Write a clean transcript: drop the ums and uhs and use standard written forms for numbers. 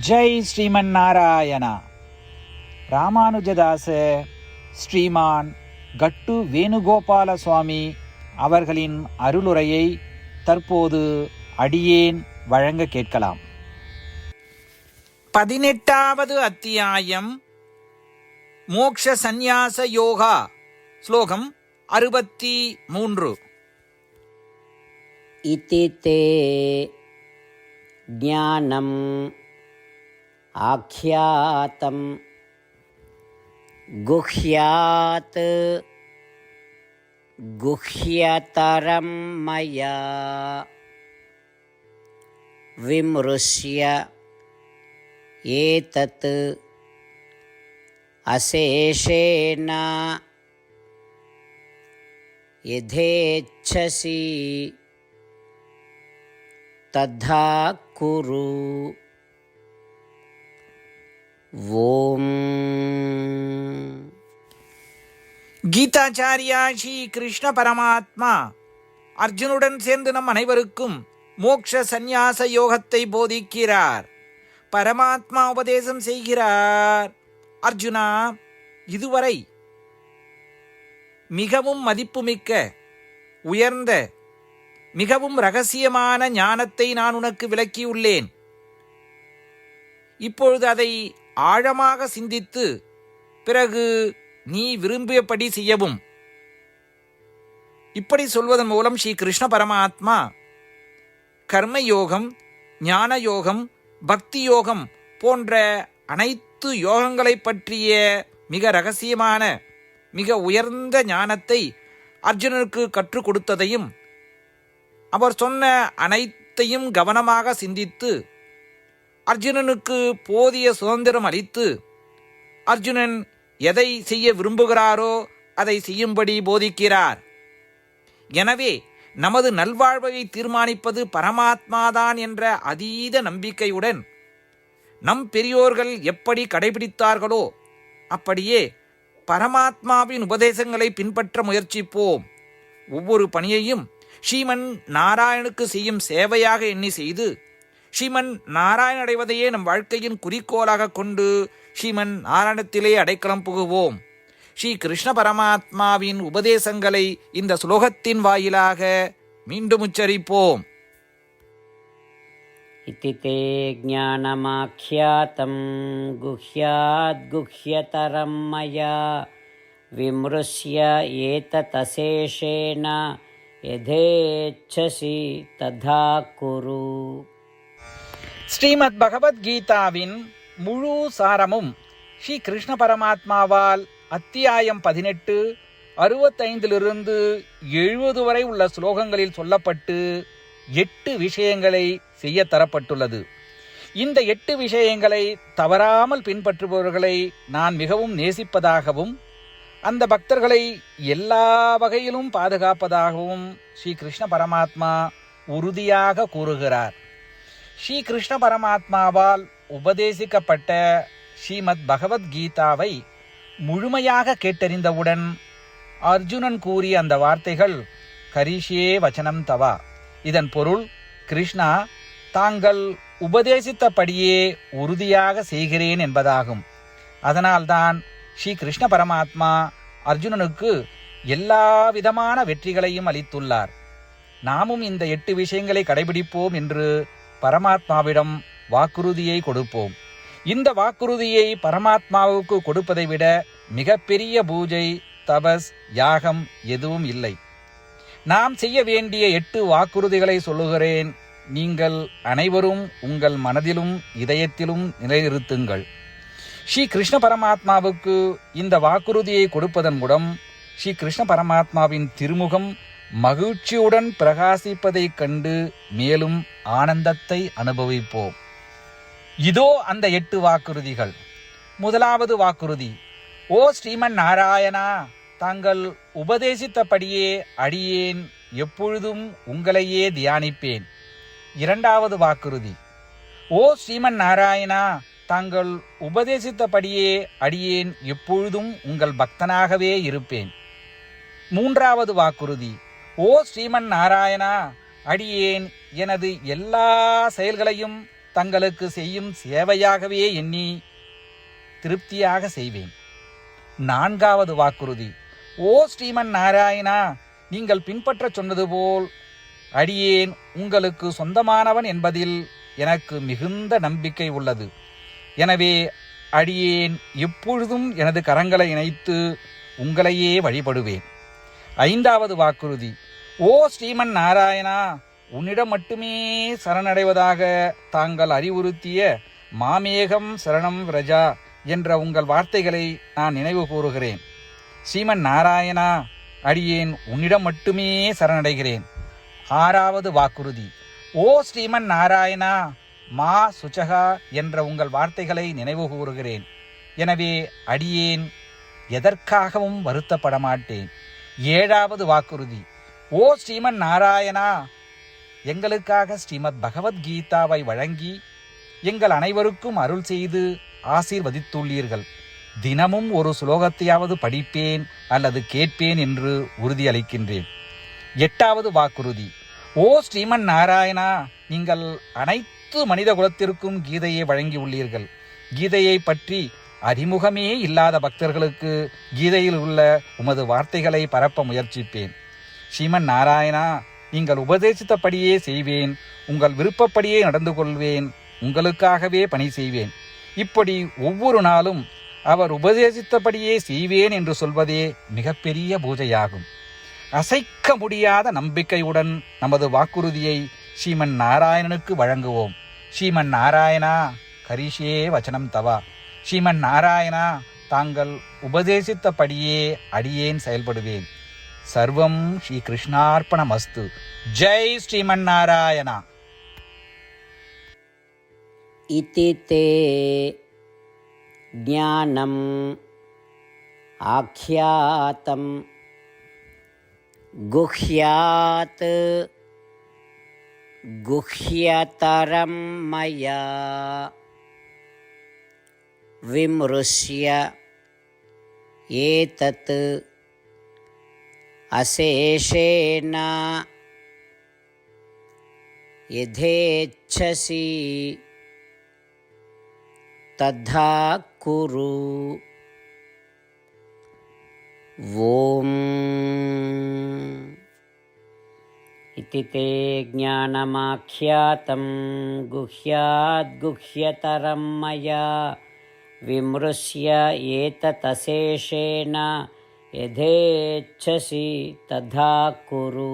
ஜெய் ஸ்ரீமன் நாராயணா. ராமானுஜதாச ஸ்ரீமான் கட்டு வேணுகோபால சுவாமி அவர்களின் அருளுரையை தற்போது அடியேன் வழங்க கேட்கலாம். 18வது அத்தியாயம் மோக்ஷ சந்நியாச யோகா. ஸ்லோகம் 63. இதி தே ஞானம் ஆக்யாதம் குஹ்யாத் குஹ்யதரம் மயா விம்ருஷ்ய ஏதத் அசேஷேன யதேச்சசி ததா குரு. ஓம். கீதாச்சாரியா ஸ்ரீ கிருஷ்ண பரமாத்மா அர்ஜுனுடன் சேர்ந்து நம் அனைவருக்கும் மோக்ஷ சந்நியாச யோகத்தை போதிக்கிறார். பரமாத்மா உபதேசம் செய்கிறார். அர்ஜுனா, இதுவரை மிகவும் மதிப்புமிக்க உயர்ந்த மிகவும் இரகசியமான ஞானத்தை நான் உனக்கு விளக்கியுள்ளேன். இப்பொழுது அதை ஆழமாக சிந்தித்து பிறகு நீ விரும்பியபடி செய்யவும். இப்படி சொல்வதன் மூலம் ஸ்ரீ கிருஷ்ண பரமாத்மா கர்மயோகம், ஞான யோகம், பக்தி யோகம் போன்ற அனைத்து யோகங்களை பற்றிய மிக இரகசியமான மிக உயர்ந்த ஞானத்தை அர்ஜுனனுக்கு கற்றுக் கொடுத்ததையும் அவர் சொன்ன அனைத்தையும் கவனமாக சிந்தித்து அர்ஜுனனுக்கு போதிய சுதந்திரம் அளித்து அர்ஜுனன் எதை செய்ய விரும்புகிறாரோ அதை செய்யும்படி போதிக்கிறார். எனவே நமது நல்வாழ்வை தீர்மானிப்பது பரமாத்மாதான் என்ற அதீத நம்பிக்கையுடன் நம் பெரியோர்கள் எப்படி கடைபிடித்தார்களோ அப்படியே பரமாத்மாவின் உபதேசங்களை பின்பற்ற முயற்சிப்போம். ஒவ்வொரு பணியையும் ஸ்ரீமன் நாராயணுக்கு செய்யும் சேவையாக எண்ணி செய்து ஸ்ரீமன் நாராயண அடைவதையே நம் வாழ்க்கையின் குறிக்கோளாக கொண்டு ஸ்ரீமன் நாராயணத்திலே அடைக்கலம் புகுவோம். ஸ்ரீ கிருஷ்ண பரமாத்மாவின் உபதேசங்களை இந்த ஸ்லோகத்தின் வாயிலாக மீண்டும் உச்சரிப்போம். இதி தே ஞானமாக்யாதம் குஹ்யாத் குஹ்யதரம் மயா விம்ருஷ்ய ஏதத் அசேஷேன யதேச்சசி ததா குரு. ஸ்ரீமத் பகவத்கீதாவின் முழு சாரமும் ஸ்ரீ கிருஷ்ண பரமாத்மாவால் அத்தியாயம் 18 65 70 வரை உள்ள ஸ்லோகங்களில் சொல்லப்பட்டு 8 விஷயங்களை செய்ய தரப்பட்டுள்ளது. இந்த 8 விஷயங்களை தவறாமல் பின்பற்றுபவர்களை நான் மிகவும் நேசிப்பதாகவும் அந்த பக்தர்களை எல்லா வகையிலும் பாதுகாப்பதாகவும் ஸ்ரீ கிருஷ்ண பரமாத்மா உறுதியாக கூறுகிறார். ஸ்ரீ கிருஷ்ண பரமாத்மாவால் உபதேசிக்கப்பட்ட ஸ்ரீமத் பகவத்கீதாவை முழுமையாக கேட்டறிந்தவுடன் அர்ஜுனன் கூறிய அந்த வார்த்தைகள் கரிஷ்யே வச்சனம் தவா. இதன் பொருள், கிருஷ்ணா, தாங்கள் உபதேசித்தபடியே உறுதியாக செய்கிறேன் என்பதாகும். அதனால்தான் ஸ்ரீ கிருஷ்ண பரமாத்மா அர்ஜுனனுக்கு எல்லா விதமான வெற்றிகளையும் அளித்துள்ளார். நாமும் இந்த 8 விஷயங்களை கடைபிடிப்போம் என்று பரமாத்மாவிடம் வாக்குறுதியை கொடுப்போம். இந்த வாக்குறுதியை பரமாத்மாவுக்கு கொடுப்பதை விட மிகப்பெரிய பூஜை, தபஸ், யாகம் எதுவும் இல்லை. நாம் செய்ய வேண்டிய 8 வாக்குறுதிகளை சொல்லுகிறேன். நீங்கள் அனைவரும் உங்கள் மனதிலும் இதயத்திலும் நிலைநிறுத்துங்கள். ஸ்ரீ கிருஷ்ண பரமாத்மாவுக்கு இந்த வாக்குறுதியை கொடுப்பதன் மூலம் ஸ்ரீ கிருஷ்ண பரமாத்மாவின் திருமுகம் மகிழ்ச்சியுடன் பிரகாசிப்பதைக் கண்டு மேலும் ஆனந்தத்தை அனுபவிப்போம். இதோ அந்த 8 வாக்குறுதிகள். முதலாவது வாக்குறுதி: ஓ ஸ்ரீமன் நாராயணா, தாங்கள் உபதேசித்தபடியே அடியேன் எப்பொழுதும் உங்களையே தியானிப்பேன். இரண்டாவது வாக்குறுதி: ஓ ஸ்ரீமன் நாராயணா, தாங்கள் உபதேசித்தபடியே அடியேன் எப்பொழுதும் உங்கள் பக்தனாகவே இருப்பேன். மூன்றாவது வாக்குறுதி: ஓ ஸ்ரீமன் நாராயணா, அடியேன் எனது எல்லா செயல்களையும் தங்களுக்கு செய்யும் சேவையாகவே எண்ணி திருப்தியாக செய்வேன். 4வது வாக்குறுதி. ஓ ஸ்ரீமன் நாராயணா, நீங்கள் பின்பற்றச் சொன்னது போல் அடியேன் உங்களுக்கு சொந்தமானவன் என்பதில் எனக்கு மிகுந்த நம்பிக்கை உள்ளது. எனவே அடியேன் எப்பொழுதும் எனது கரங்களை இணைத்து உங்களையே வழிபடுவேன். 5வது வாக்குறுதி. ஓ ஸ்ரீமன் நாராயணா, உன்னிடம் மட்டுமே சரணடைவதாக தாங்கள் அறிவுறுத்திய மாமேகம் சரணம் விரஜா என்ற உங்கள் வார்த்தைகளை நான் நினைவு கூறுகிறேன். ஸ்ரீமன் நாராயணா, அடியேன் உன்னிடம் மட்டுமே சரணடைகிறேன். 6வது வாக்குறுதி. ஓ ஸ்ரீமன் நாராயணா, மா சுச்சகா என்ற உங்கள் வார்த்தைகளை நினைவு கூறுகிறேன். எனவே அடியேன் எதற்காகவும் வருத்தப்பட மாட்டேன். 7வது வாக்குறுதி. ஓ ஸ்ரீமன் நாராயணா, எங்களுக்காக ஸ்ரீமத் பகவத்கீதாவை வழங்கி எங்கள் அனைவருக்கும் அருள் செய்து ஆசீர்வதித்துள்ளீர்கள். தினமும் ஒரு ஸ்லோகத்தையாவது படிப்பேன் அல்லது கேட்பேன் என்று உறுதியளிக்கின்றேன். 8வது வாக்குறுதி. ஓ ஸ்ரீமன் நாராயணா, நீங்கள் அனைத்து மனித குலத்திற்கும் கீதையை வழங்கியுள்ளீர்கள். கீதையை பற்றி அறிமுகமே இல்லாத பக்தர்களுக்கு கீதையில் உள்ள உமது வார்த்தைகளை பரப்ப முயற்சிப்பேன். ஸ்ரீமன் நாராயணா, நீங்கள் உபதேசித்தபடியே செய்வேன். உங்கள் விருப்பப்படியே நடந்து கொள்வேன். உங்களுக்காகவே பணி செய்வேன். இப்படி ஒவ்வொரு நாளும் அவர் உபதேசித்தபடியே செய்வேன் என்று சொல்வதே மிகப்பெரிய பூஜையாகும். அசைக்க முடியாத நம்பிக்கையுடன் நமது வாக்குறுதியை ஸ்ரீமன் நாராயணனுக்கு வழங்குவோம். ஸ்ரீமன் நாராயணா, கரிஷே வச்சனம் தவா. ஸ்ரீமன் நாராயணா, தாங்கள் உபதேசித்தபடியே அடியேன் செயல்படுவேன். சர்வம் ஸ்ரீ கிருஷ்ணார்ப்பணமஸ்து. ஜெய் ஸ்ரீமன் நாராயணா. इति ते ज्ञानम् आख्यातं गुह्यात् गुह्यतरं मया विमृश्य एतत् अशेषेण यथेच्छसि तथा कुरु. ॐ इति ते ज्ञानमाख्यातं गुह्यात् गुह्यतरं मया विमृश्य एतदशेषेण यथेच्छसि तथा कुरु.